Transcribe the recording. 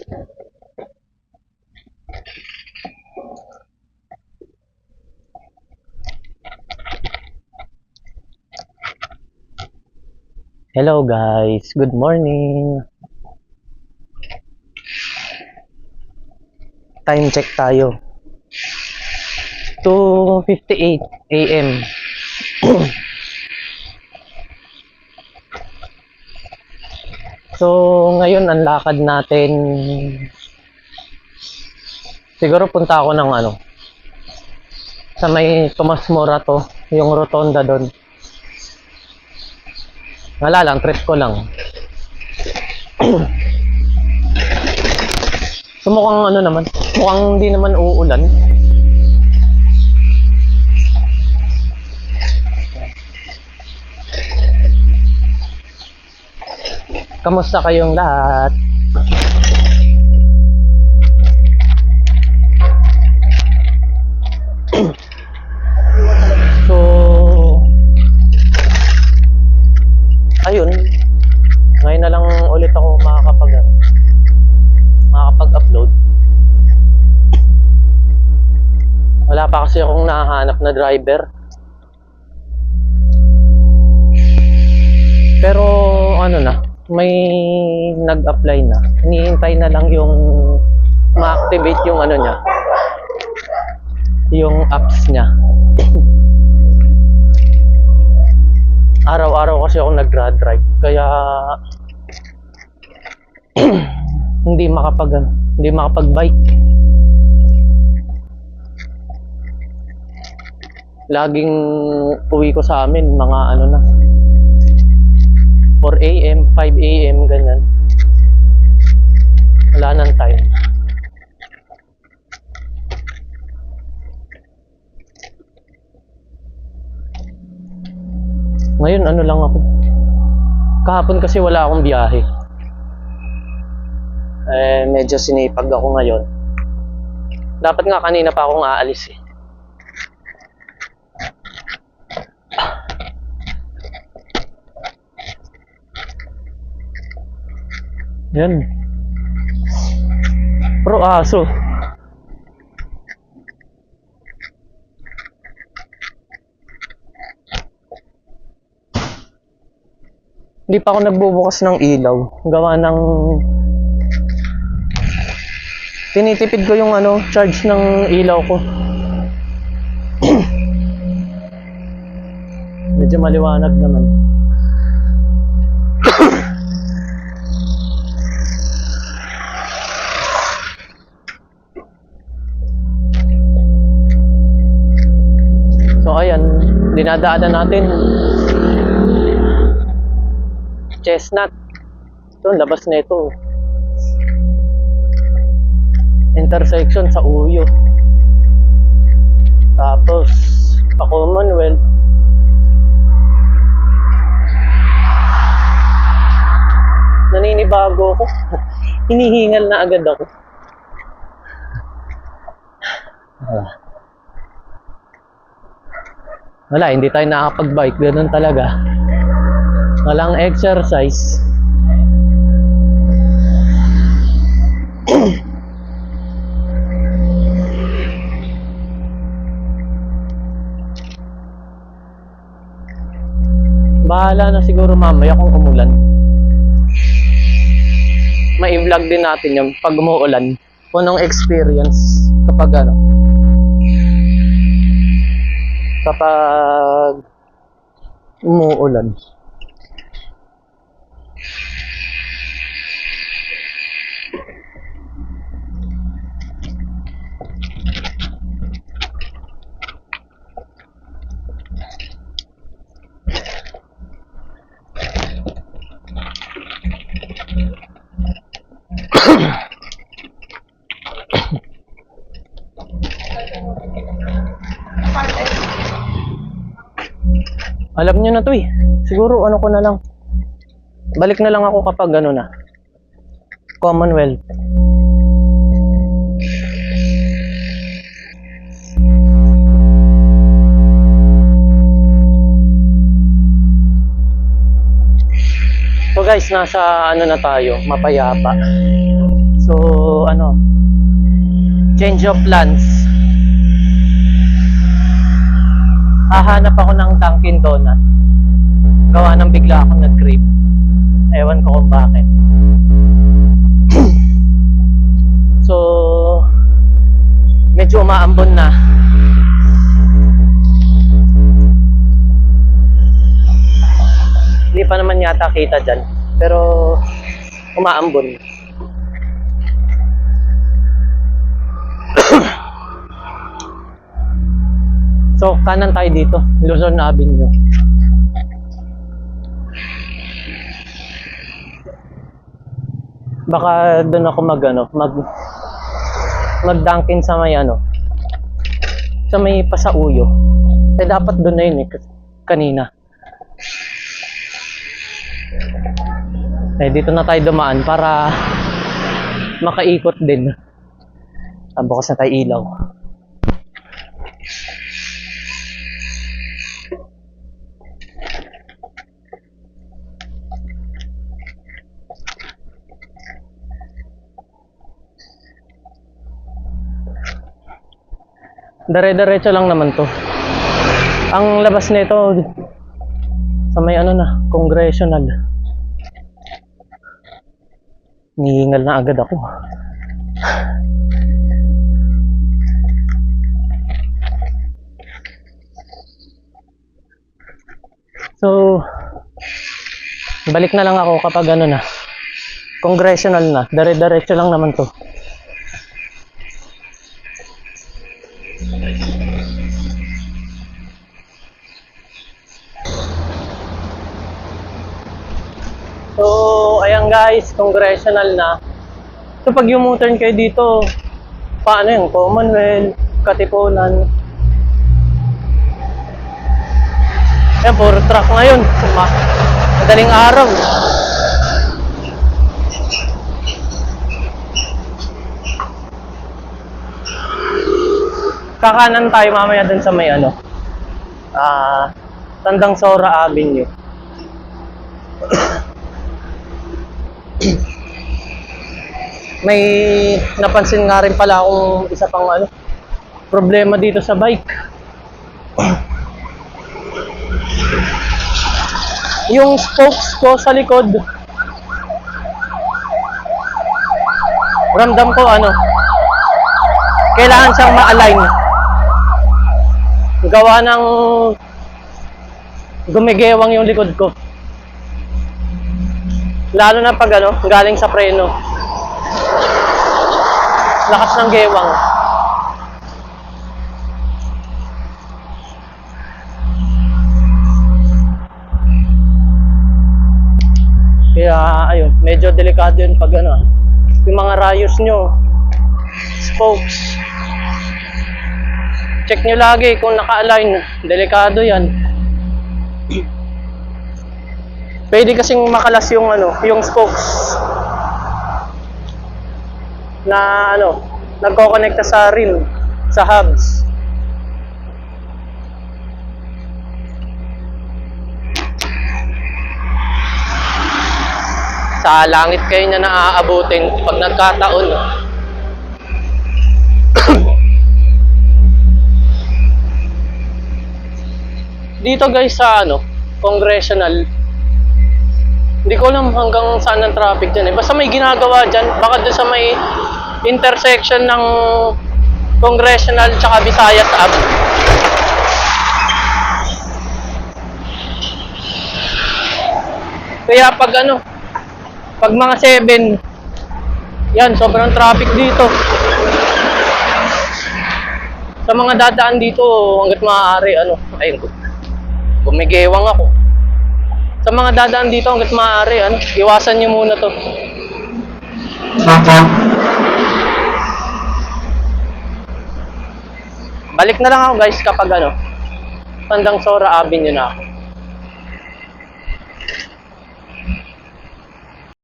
Hello guys, good morning. Time check tayo. 2:58 AM. So, ngayon ang lakad natin, siguro punta ako ng sa may Tomas Morato, yung rotonda doon. Wala lang, trip ko lang. So mukhang naman, mukhang hindi naman uulan. Kamusta kayong lahat? So, ayun. Ngayon na lang ulit ako makakapag-upload. Wala pa kasi akong nahanap na driver. Pero may nag-apply na. Hinihintay na lang yung ma-activate yung niya. Yung apps niya. Araw-araw kasi ako nag-drive kaya hindi makapag-bike. Laging uwi ko sa amin mga 4 AM, 5 AM ganyan. Wala nang time. Ngayon lang ako. Kahapon kasi wala akong biyahe. Medyo sinipag ako ngayon. Dapat nga kanina pa akong aalis eh. Yan. Pro aso. Hindi pa ako nagbubukas ng ilaw. Gawa ng tinitipid ko yung charge ng ilaw ko. Medyo maliwanag naman. So ayan, dinadaanan natin Chestnut. Ito, labas na ito. Intersection sa Uyo. Tapos pa Commonwealth. Naninibago ako. Hinihingal na agad ako. Wala, hindi tayo nakakapag-bike. Ganun talaga. Walang exercise. Bahala na siguro mamaya kung umulan. Mai-vlog din natin yung pag umuulan. Kung anong experience kapag umuulan. Alam nyo na to eh. Siguro ko na lang. Balik na lang ako kapag Commonwealth. So guys, nasa na tayo, Mapayapa. So, ano, change of plans. Hahanap ako ng Dunkin Donut. Gawa ng bigla akong nag-crave. Ewan ko kung bakit. So, medyo umaambon na. Hindi pa naman yata kita dyan. Pero, umaambon. So, kanan tayo dito. Luzon Avenue. Baka doon ako mag-Dunkin sa may sa may Pasauyo. Dapat doon na yun kanina. Dito na tayo dumaan para makaikot din. Bukas na tayo ilaw. Dire-diretso lang naman to. Ang labas nito sa may congressional. Nihingal na agad ako. So, balik na lang ako kapag congressional na. Dire-diretso lang naman to. So, ayan guys, congressional na. So, pag yung U-turn kayo dito, paano yung Commonwealth, Katipunan. Ayan, puro truck ngayon. Madaling araw. Kakanan tayo mamaya dun sa may Tandang Sora Avenue. May napansin nga rin pala akong isa pang problema dito sa bike. Yung spokes ko sa likod, ramdam ko kailangan siyang ma-align. Gawa ng gumigewang yung likod ko. Lalo na pag galing sa preno. Lakas ng gewang. Kaya ayun, medyo delikado yun pag yung mga rayos nyo, spokes. Check nyo lagi kung naka-align. Delikado yan. Pwede kasing makalas yung yung spokes na nagko-connecta sa rim, sa hubs. Sa langit kayo niya naaabutin pag nagkataon. Dito guys sa congressional, hindi ko alam hanggang saan ang traffic dyan Basta may ginagawa dyan. Baka doon sa may intersection ng Congressional tsaka Visayas Ave. Kaya pag mga 7, yan, sobrang traffic dito. Sa mga dadaan dito, hanggat maaari, ayun, bumigewang ako. Sa mga dadaan dito hangga't maaari, iwasan nyo muna to. Balik na lang ako guys kapag Tandang Sora Avenue na ako.